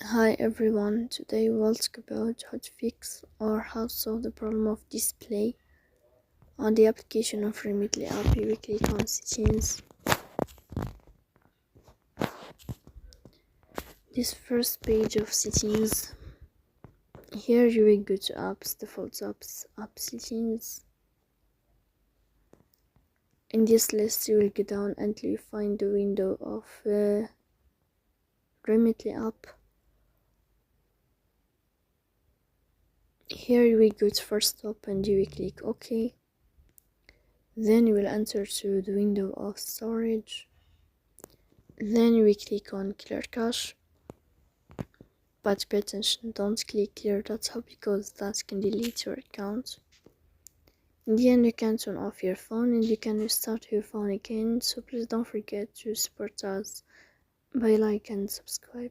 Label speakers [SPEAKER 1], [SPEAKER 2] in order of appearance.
[SPEAKER 1] Hi everyone, today we'll talk about how to fix or how to solve the problem of display on the application of Remitly app. You will click on settings. This first page of settings, here you will go to apps, default apps, app settings. In this list you will go down until you find the window of Remitly app. Here you will go to first stop and you will click OK. Then you will enter to the window of storage. Then you will click on clear cache, but pay attention, don't click clear data because that can delete your account. In the end, you can turn off your phone and you can restart your phone again, so please don't forget to support us by like and subscribe.